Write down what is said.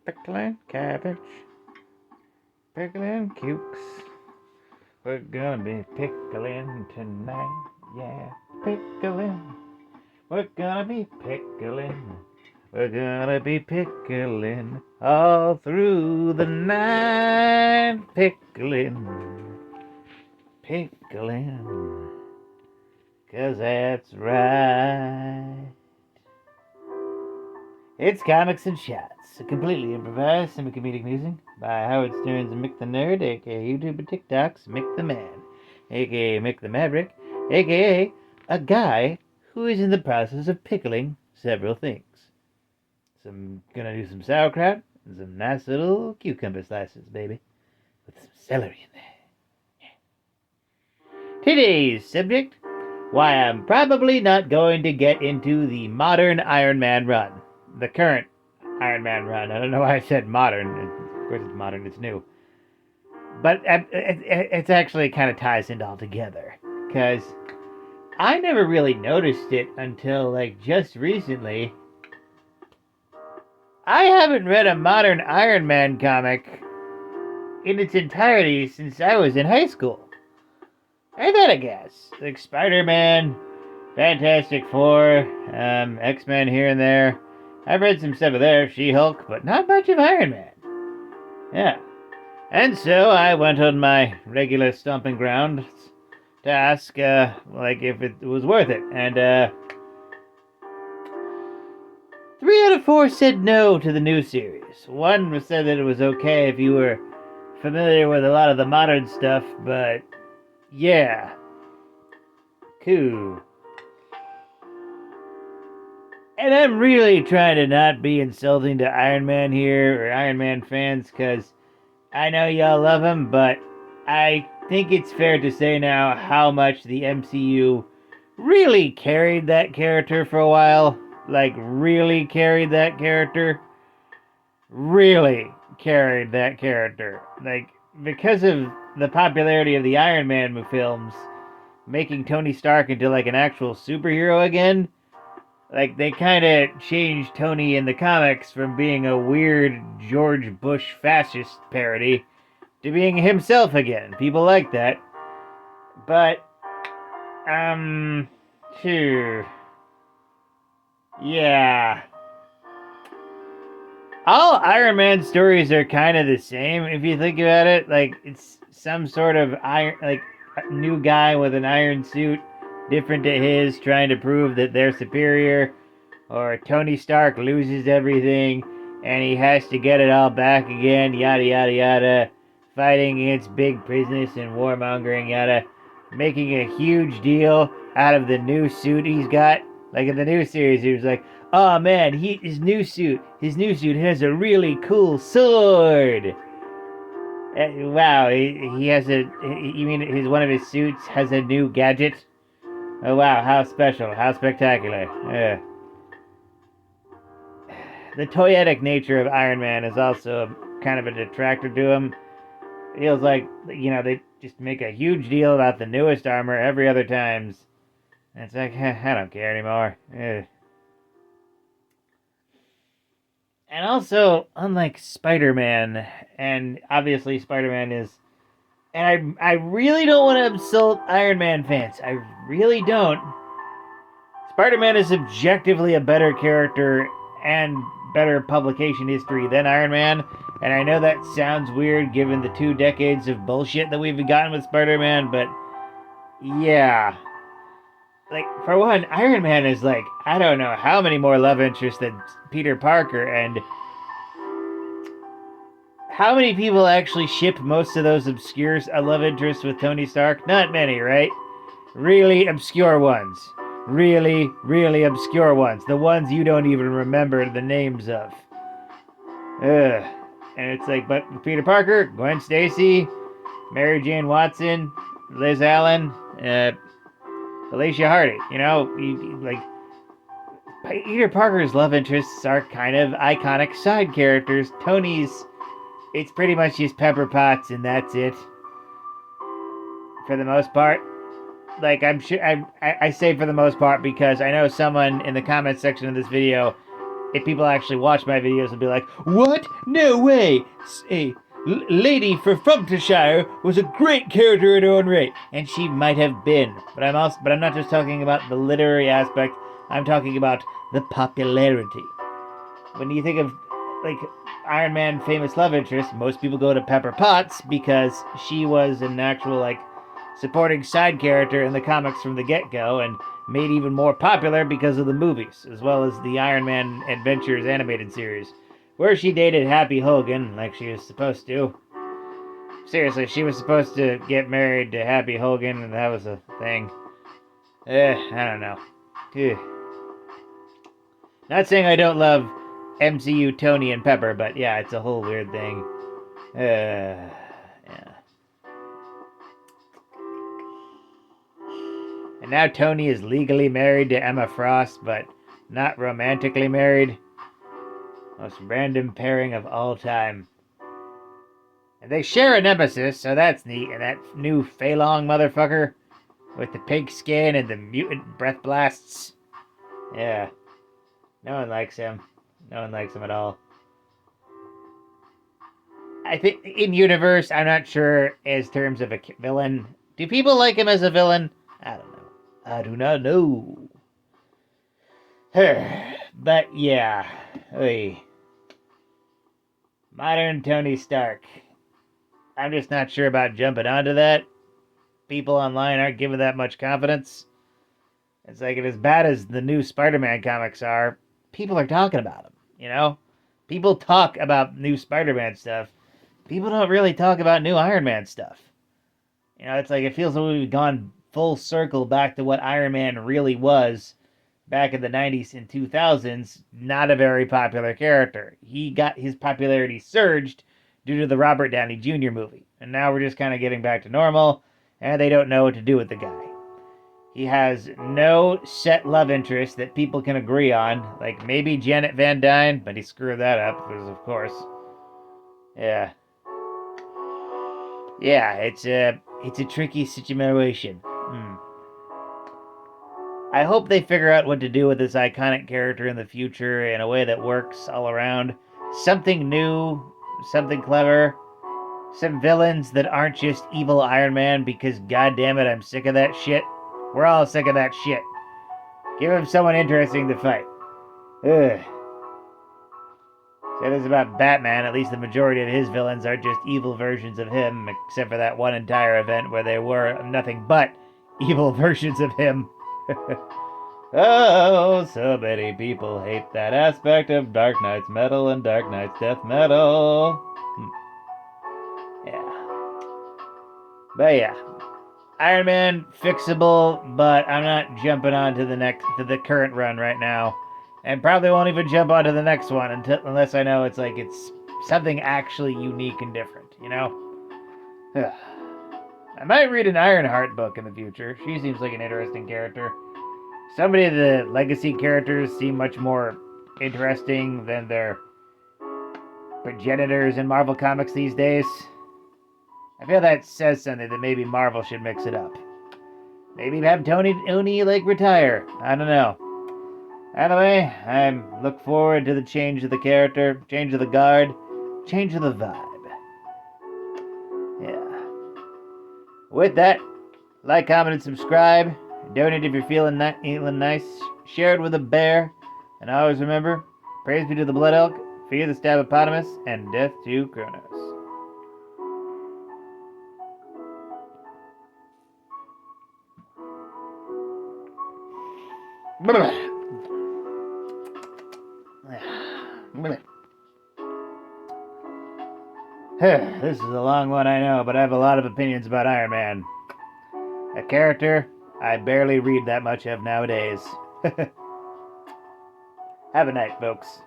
Pickling cabbage, pickling cukes. We're gonna be pickling tonight, yeah, pickling. We're gonna be pickling. We're gonna be pickling all through the night. Pickling, pickling, 'cause that's right. It's Comics and Shots, a completely improvised semi-comedic musing by Howard Stearns and Mick the Nerd, aka YouTube and TikTok's Mick the Man, aka Mick the Maverick, aka a guy who is in the process of pickling several things. So I'm gonna do some sauerkraut and some nice little cucumber slices, baby, with some celery in there. Yeah. Today's subject: why I'm probably not going to get into the modern Iron Man run. The current Iron Man run. I don't know why I said modern. Of course it's modern, it's new. But it actually kind of ties into all together. Because I never really noticed it until like just recently. I haven't read a modern Iron Man comic in its entirety since I was in high school. Ain't that a guess? Like Spider-Man, Fantastic Four, X-Men here and there. I've read some stuff of there, She-Hulk, but not much of Iron Man. Yeah. And so I went on my regular stomping ground to ask, if it was worth it. And, 3 out of 4 said no to the new series. One said that it was okay if you were familiar with a lot of the modern stuff, but yeah. Cool. And I'm really trying to not be insulting to Iron Man here, or Iron Man fans, because I know y'all love him, but I think it's fair to say now how much the MCU really carried that character for a while. Like, really carried that character. Really carried that character. Like, because of the popularity of the Iron Man films, making Tony Stark into, like, an actual superhero again, like, they kind of changed Tony in the comics from being a weird George Bush fascist parody to being himself again. People like that. But, yeah. All Iron Man stories are kind of the same, if you think about it. Like, it's some sort of iron, like, a new guy with an iron suit, different to his, trying to prove that they're superior. Or Tony Stark loses everything, and he has to get it all back again, yada yada yada. Fighting against big business and warmongering, yada. Making a huge deal out of the new suit he's got. Like in the new series, he was like, oh man, his new suit has a really cool sword. Wow, he has you mean one of his suits has a new gadget? Oh wow, how special, how spectacular. The toyetic nature of Iron Man is also kind of a detractor to him. It feels like, they just make a huge deal about the newest armor every other times. And it's like, I don't care anymore. And also, unlike Spider-Man, and obviously Spider-Man is... And I really don't want to insult Iron Man fans. I really don't. Spider-Man is objectively a better character and better publication history than Iron Man. And I know that sounds weird given the 2 decades of bullshit that we've gotten with Spider-Man, but yeah. Like, for one, Iron Man is like, I don't know how many more love interests than Peter Parker, and how many people actually ship most of those obscure love interests with Tony Stark? Not many, right? Really obscure ones. Really, really obscure ones. The ones you don't even remember the names of. Ugh. And it's like, but Peter Parker, Gwen Stacy, Mary Jane Watson, Liz Allen, Alicia Hardy. Peter Parker's love interests are kind of iconic side characters. Tony's, it's pretty much just Pepper Potts and that's it. for the most part. Like, I'm sure I say for the most part because I know someone in the comments section of this video, if people actually watch my videos, will be like, "What? No way! A lady for Frumptonshire was a great character in her own right," and she might have been. But I'm not just talking about the literary aspect. I'm talking about the popularity. When you think of like Iron Man famous love interest, most people go to Pepper Potts because she was an actual like supporting side character in the comics from the get-go and made even more popular because of the movies, as well as the Iron Man Adventures animated series, where she dated Happy Hogan like she was supposed to. Seriously, she was supposed to get married to Happy Hogan, and that was a thing. I don't know. Ugh. Not saying I don't love MCU Tony and Pepper, but yeah, it's a whole weird thing. Yeah. And now Tony is legally married to Emma Frost, but not romantically married. Most random pairing of all time. And they share a nemesis, so that's neat. And that new Fei Long motherfucker with the pink skin and the mutant breath blasts. Yeah. No one likes him. No one likes him at all. I think in universe, I'm not sure as terms of a villain. Do people like him as a villain? I don't know. I do not know. But yeah. Oy. Modern Tony Stark. I'm just not sure about jumping onto that. People online aren't giving that much confidence. It's like, as bad as the new Spider-Man comics are, people are talking about them, you know? People talk about new Spider-Man stuff. People don't really talk about new Iron Man stuff. You know, it's like, it feels like we've gone full circle back to what Iron Man really was back in the 90s and 2000s. Not a very popular character. He got his popularity surged due to the Robert Downey Jr. movie. And now we're just kind of getting back to normal, and they don't know what to do with the guy. He has no set love interest that people can agree on. Like, maybe Janet Van Dyne, but he screwed that up, because of course. Yeah. Yeah, it's a tricky situation. I hope they figure out what to do with this iconic character in the future in a way that works all around. Something new, something clever, some villains that aren't just evil Iron Man, because goddammit, I'm sick of that shit. We're all sick of that shit. Give him someone interesting to fight. Ugh. Say this about Batman, at least the majority of his villains are just evil versions of him, except for that one entire event where they were nothing but evil versions of him. Oh, so many people hate that aspect of Dark Knight's metal and Dark Knight's death metal. Yeah. But yeah. Iron Man, fixable, but I'm not jumping on to the current run right now. And probably won't even jump onto the next one unless I know it's something actually unique and different, you know? I might read an Ironheart book in the future. She seems like an interesting character. So many of the legacy characters seem much more interesting than their progenitors in Marvel Comics these days. I feel that says something that maybe Marvel should mix it up. Maybe have Tony retire. I don't know. Anyway, I look forward to the change of the character, change of the guard, change of the vibe. Yeah. With that, like, comment, and subscribe. Donate if you're feeling nice. Share it with a bear. And always remember, praise be to the Blood Elk, fear the Stabopotamus, and death to Kronos. This is a long one, I know, but I have a lot of opinions about Iron Man. A character I barely read that much of nowadays. Have a night, folks.